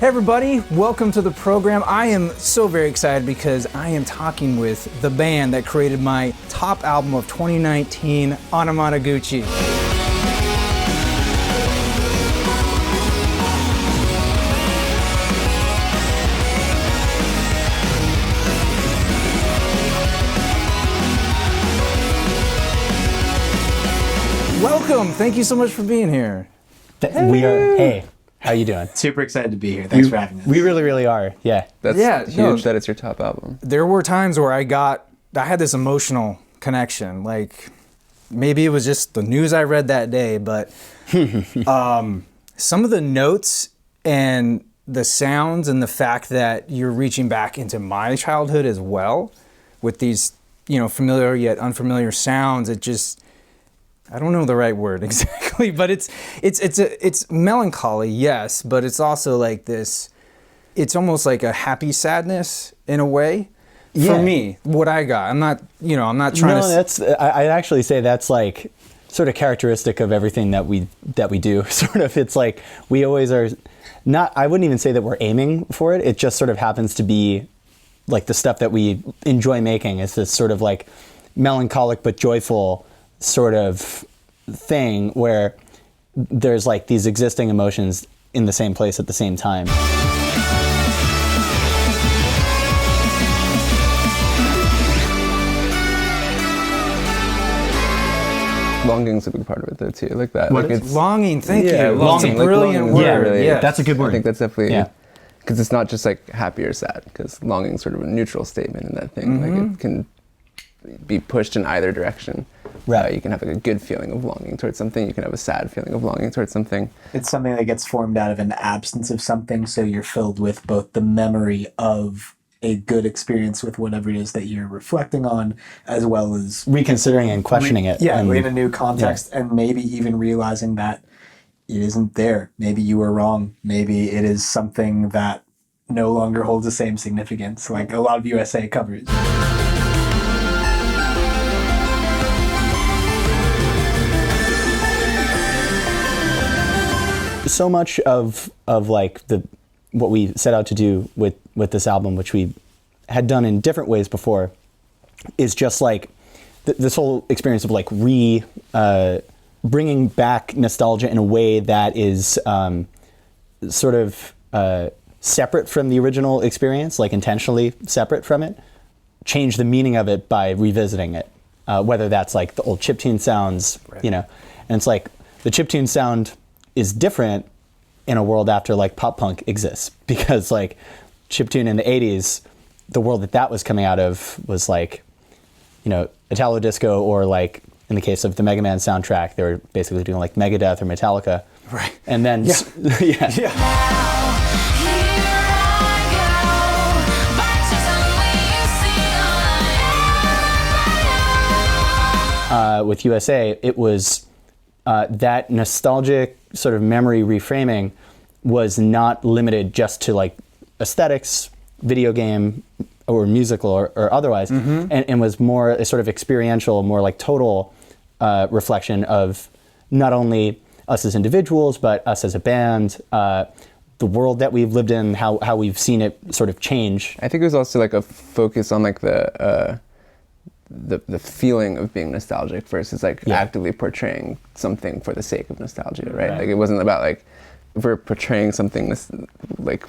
Hey everybody, welcome to the program. I am so very excited because I am talking with the band that created my top album of 2019, Anamanaguchi. Welcome, thank you so much for being here. Hey, how you doing? Super excited to be here. Thanks for having us. We really are. Yeah. That's huge that it's your top album. There were times where I had this emotional connection. Like, maybe it was just the news I read that day, but some of the notes and the sounds and the fact that you're reaching back into my childhood as well with these, familiar yet unfamiliar sounds, I don't know the right word exactly, but it's melancholy, yes, but it's also like this, it's almost like a happy sadness in a way. For me, what I got. I'm not trying to... I'd actually say that's like sort of characteristic of everything that we do. Sort of, it's like we always are not, I wouldn't even say that we're aiming for it. It just sort of happens to be like the stuff that we enjoy making is this sort of like melancholic but joyful sort of thing where there's like these existing emotions in the same place at the same time. Longing's a big part of it though too, like that. What? Like it's longing, thank you. Longing, It's a brilliant word. Yeah, that's a good word. I think that's definitely, because it's not just like happy or sad, because longing's sort of a neutral statement in that thing. Mm-hmm. Like it can be pushed in either direction. Right. You can have like a good feeling of longing towards something. You can have a sad feeling of longing towards something. It's something that gets formed out of an absence of something, so you're filled with both the memory of a good experience with whatever it is that you're reflecting on, as well as reconsidering and questioning it. Yeah, in a new context, and maybe even realizing that it isn't there. Maybe you were wrong. Maybe it is something that no longer holds the same significance, like a lot of USA covers. So much of like what we set out to do with this album, which we had done in different ways before, is just like this whole experience of like bringing back nostalgia in a way that is sort of separate from the original experience, like intentionally separate from it. Change the meaning of it by revisiting it, whether that's like the old chiptune sounds, right. And it's like the chiptune sound is different in a world after like pop punk exists, because like chiptune in the 80s, the world that was coming out of was like, Italo disco, or like in the case of the Mega Man soundtrack, they were basically doing like Megadeth or Metallica. Right. And then with USA, it was that nostalgic sort of memory reframing was not limited just to like aesthetics, video game, or musical or otherwise, and was more a sort of experiential, more like total reflection of not only us as individuals, but us as a band, the world that we've lived in, how we've seen it sort of change. I think it was also like a focus on like the feeling of being nostalgic versus like actively portraying something for the sake of nostalgia, right? Like it wasn't about like, if we're portraying something like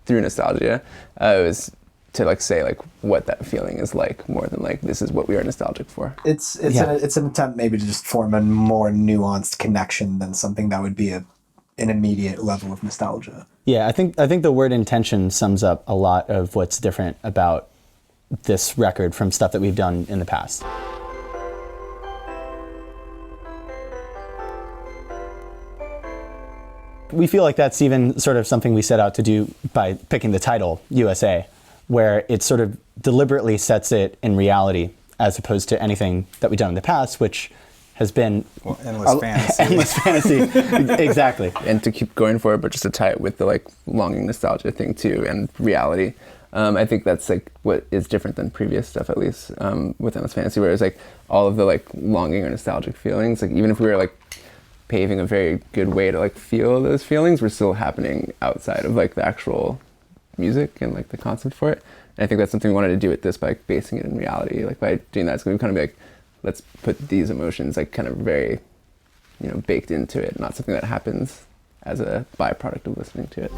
through nostalgia, it was to like say like what that feeling is like, more than like this is what we are nostalgic for. It's an attempt maybe to just form a more nuanced connection than something that would be an immediate level of nostalgia. Yeah, I think the word intention sums up a lot of what's different about this record from stuff that we've done in the past. We feel like that's even sort of something we set out to do by picking the title, USA, where it sort of deliberately sets it in reality as opposed to anything that we've done in the past, which has been endless fantasy. Endless fantasy, exactly. And to keep going for it, but just to tie it with the like longing nostalgia thing too, and reality. I think that's like what is different than previous stuff, at least with Endless Fantasy, where it's like all of the like longing or nostalgic feelings, like even if we were like paving a very good way to like feel those feelings were still happening outside of like the actual music and like the concept for it. And I think that's something we wanted to do with this by like basing it in reality. Like by doing that, it's going to kind of be like, let's put these emotions like kind of very, you know, baked into it, not something that happens as a byproduct of listening to it.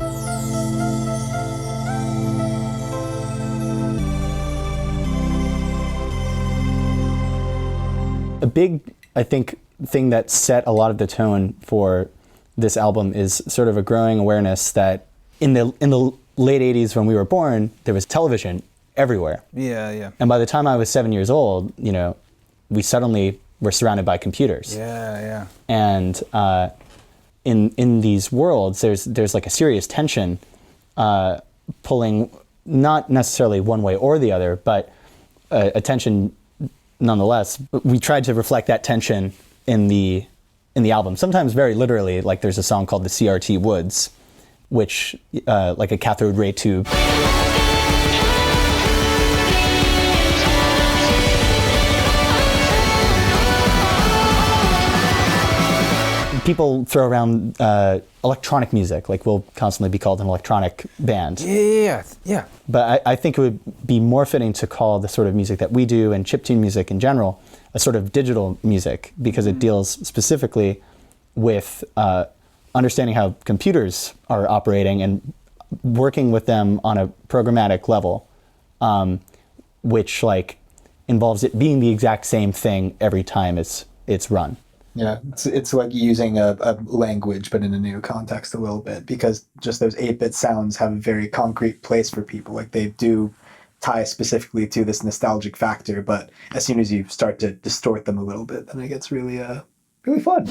A big, I think, thing that set a lot of the tone for this album is sort of a growing awareness that in the late 80s when we were born, there was television everywhere. Yeah, yeah. And by the time I was 7 years old, you know, we suddenly were surrounded by computers. Yeah, yeah. And in these worlds, there's like a serious tension pulling not necessarily one way or the other, but a tension nonetheless. We tried to reflect that tension in the album, sometimes very literally. Like there's a song called the CRT Woods, which like a cathode ray tube. People throw around electronic music, like we'll constantly be called an electronic band. Yeah. But I think it would be more fitting to call the sort of music that we do and chiptune music in general a sort of digital music, because it deals specifically with understanding how computers are operating and working with them on a programmatic level, which like involves it being the exact same thing every time it's run. Yeah, it's like using a language, but in a new context a little bit, because just those 8-bit sounds have a very concrete place for people. Like they do tie specifically to this nostalgic factor, but as soon as you start to distort them a little bit, then it gets really, really fun.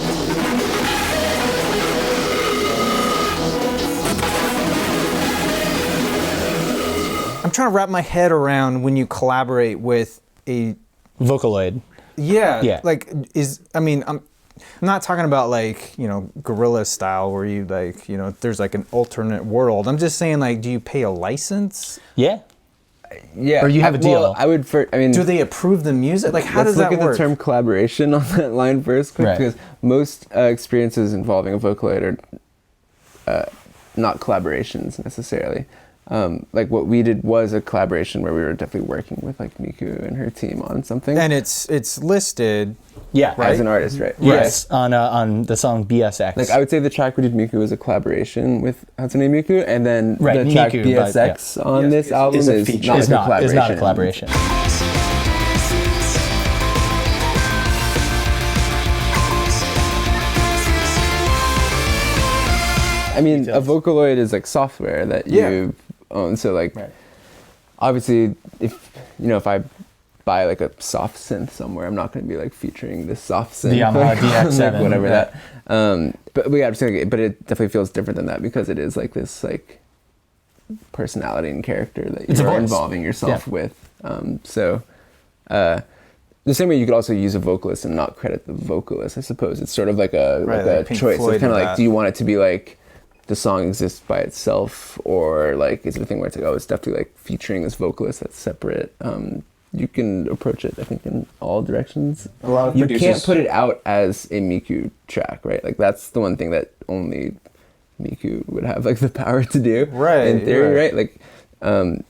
I'm trying to wrap my head around when you collaborate with a Vocaloid. Yeah. Like I'm not talking about like, you know, guerrilla style where you like, you know, there's like an alternate world. I'm just saying, like, do you pay a license? Yeah. Yeah. Or you have a deal. Well, Do they approve the music? Like, how does that work? Let's look at the term collaboration on that line first, quick, right. Because most experiences involving a Vocaloid are not collaborations necessarily. Like what we did was a collaboration where we were definitely working with like Miku and her team on something. And it's listed, Yeah. right? As an artist, right? Yes, on the song BSX. Like I would say the track we did Miku was a collaboration with Hatsune Miku, and then Right, the track Miku, BSX on this album is a is feature. not is a collaboration. not a collaboration. I mean, a Vocaloid is like software that you own. So like, obviously, if I buy like a soft synth somewhere, I'm not going to be like featuring this soft synth, The Yamaha DX7, like whatever yeah. that. But it definitely feels different than that, because it is like this like personality and character that It's a you're voice. involving yourself with. The same way you could also use a vocalist and not credit the vocalist, I suppose. It's sort of like a Pink choice. Floyd It's kind of did like, that. do you want it to be like the song exists by itself, or like is it a thing where it's like, oh, it's definitely like featuring this vocalist that's separate? You can approach it, I think, in all directions. A lot of you producers can't put it out as a Miku track, right? Like that's the one thing that only Miku would have like the power to do, Right, in theory, right. right? Like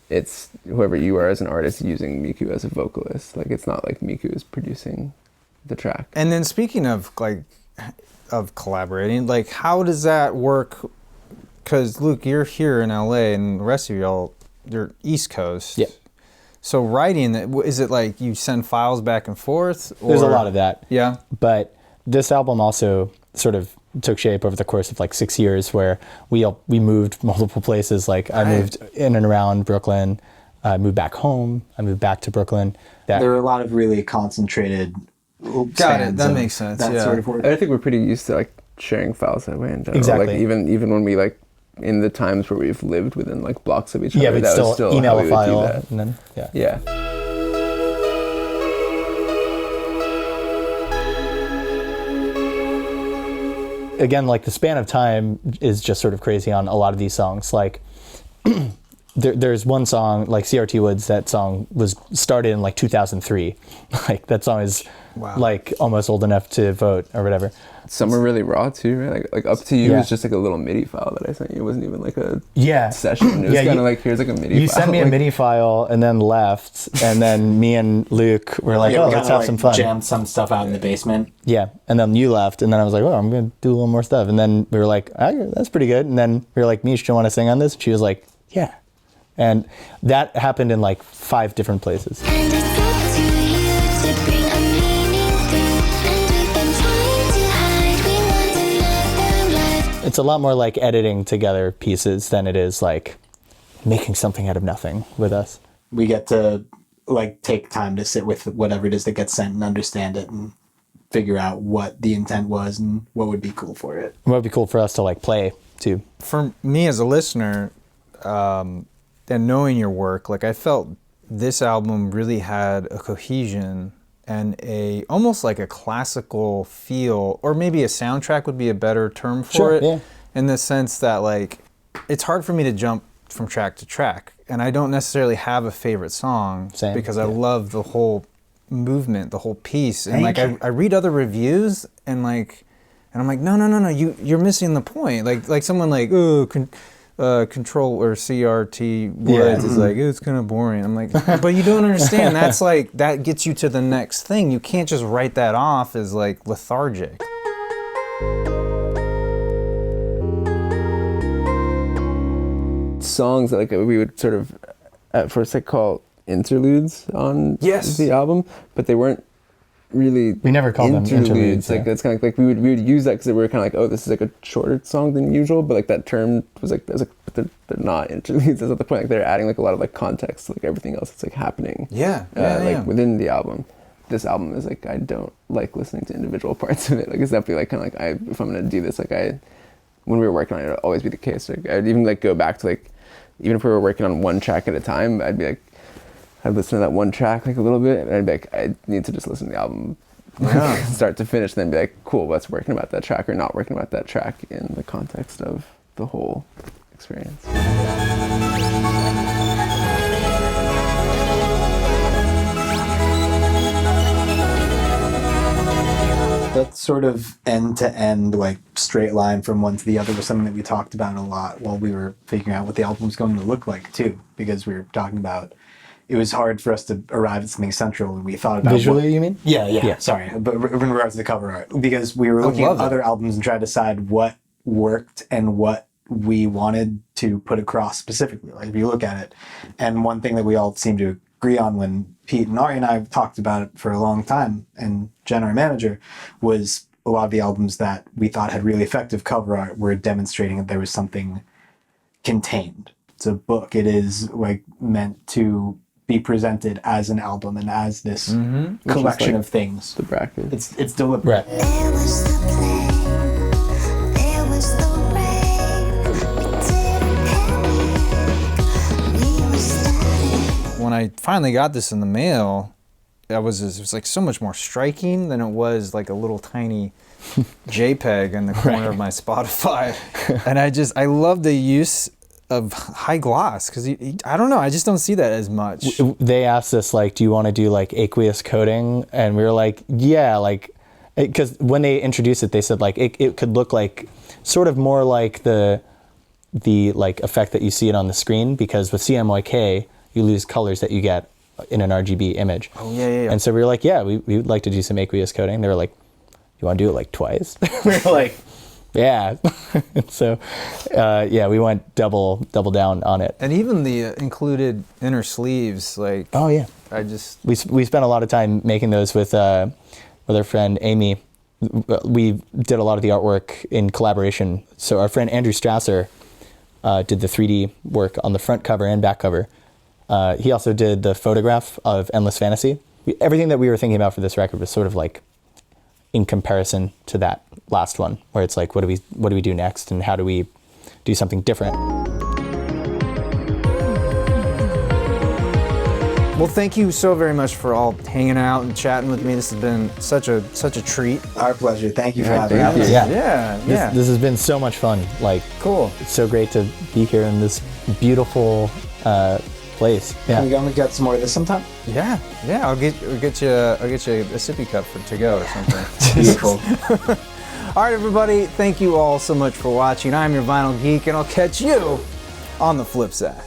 it's whoever you are as an artist using Miku as a vocalist. Like it's not like Miku is producing the track. And then speaking of collaborating, like how does that work? Because Luke, you're here in LA, and the rest of y'all, you're East Coast. Yeah. So writing, is it like you send files back and forth? Or? There's a lot of that. Yeah. But this album also sort of took shape over the course of like 6 years, where we moved multiple places. Like I moved in and around Brooklyn, I moved back home, I moved back to Brooklyn. There are a lot of really concentrated Got it. That makes sense. That yeah. sort of work. I think we're pretty used to like sharing files that way in general. Exactly. Like even when we like in the times where we've lived within like blocks of each other, Yeah, but that was still still email how a we would do file, that. and then Yeah. Again, like the span of time is just sort of crazy on a lot of these songs. Like there's one song like CRT Woods. That song was started in like 2003. Like that song is like almost old enough to vote or whatever. Some are really raw too, right? Like Up to You is just like a little MIDI file that I sent you. It wasn't even like a session. It was kind of like, here's like a MIDI file. You sent me a MIDI file and then left, and then me and Luke were like, oh, let's have some fun. Jammed some stuff out in the basement. Yeah, and then you left, and then I was like, oh, I'm going to do a little more stuff. And then we were like, oh, that's pretty good. And then we were like, Mish, do you want to sing on this? And she was like, yeah. And that happened in like 5 different places. And it's up to you to bring a meaning through. And we've been trying to hide. We want another life. It's a lot more like editing together pieces than it is like making something out of nothing with us. We get to like take time to sit with whatever it is that gets sent and understand it and figure out what the intent was and what would be cool for it. What would be cool for us to like play too. For me as a listener, and knowing your work, like I felt this album really had a cohesion and a almost like a classical feel, or maybe a soundtrack would be a better term for it. Yeah. In the sense that like it's hard for me to jump from track to track, and I don't necessarily have a favorite song. Same. Because I love the whole movement, the whole piece, and Thank like you. I read other reviews and I'm like no, you're missing the point. Like someone like Control or CRT Woods is like, it's kind of boring. I'm like, but you don't understand. That's like, that gets you to the next thing. You can't just write that off as like lethargic. Songs that like we would sort of at first like call interludes on the album, but they weren't really. We never called them interludes. Like it's kind of like we would use that because we were kind of like, oh, this is like a shorter song than usual, but like that term was like, but they're not interludes. That's not the point. Like they're adding like a lot of like context to like everything else that's like happening. Like within the album. This album is like, I don't like listening to individual parts of it. Like it's definitely like kind of like if I'm gonna do this, like when we were working on it, it'll always be the case. Like I'd even like go back to like, even if we were working on one track at a time, I'd be like, I'd listen to that one track like a little bit, and I'd be like, I need to just listen to the album start to finish, then be like, cool, what's working about that track or not working about that track in the context of the whole experience. That sort of end-to-end, like straight line from one to the other was something that we talked about a lot while we were figuring out what the album was going to look like too, because we were talking about, it was hard for us to arrive at something central, and we thought about visually, you mean? Yeah. Sorry, but in regards to the cover art, because we were looking at other albums and trying to decide what worked and what we wanted to put across specifically. Like if you look at it, and one thing that we all seem to agree on when Pete and Ari and I talked about it for a long time, and Jen, our manager, was a lot of the albums that we thought had really effective cover art were demonstrating that there was something contained. It's a book. It is like meant to be presented as an album and as this collection of things. The bracket. It's deliberate. There was the plane, there was the rain. We didn't panic, we were static. When I finally got this in the mail, it was like so much more striking than it was like a little tiny JPEG in the corner of my Spotify. And I love the use of high gloss, because I don't know, I just don't see that as much. They asked us like, do you want to do like aqueous coating? And we were like, yeah, like, because when they introduced it, they said like it could look like sort of more like the like effect that you see it on the screen, because with CMYK you lose colors that you get in an RGB image. Oh yeah. And so we were like, yeah, we would like to do some aqueous coating. They were like, you want to do it like twice? We were like, yeah. So, we went double down on it. And even the included inner sleeves, like. Oh yeah. We spent a lot of time making those with our friend Amy. We did a lot of the artwork in collaboration. So our friend Andrew Strasser did the 3D work on the front cover and back cover. He also did the photograph of Endless Fantasy. Everything that we were thinking about for this record was sort of like in comparison to that last one, where it's like, what do we do next, and how do we do something different? Well, thank you so very much for all hanging out and chatting with me. This has been such a treat. Our pleasure. Thank you for having thank us. you. Yeah. This has been so much fun. Like, Cool. It's so great to be here in this beautiful place. Can we Yeah. go and get some more of this sometime? Yeah, I'll get you a sippy cup for to go or something. Beautiful. All right, everybody, thank you all so much for watching. I'm your Vinyl Geek, and I'll catch you on the flip side.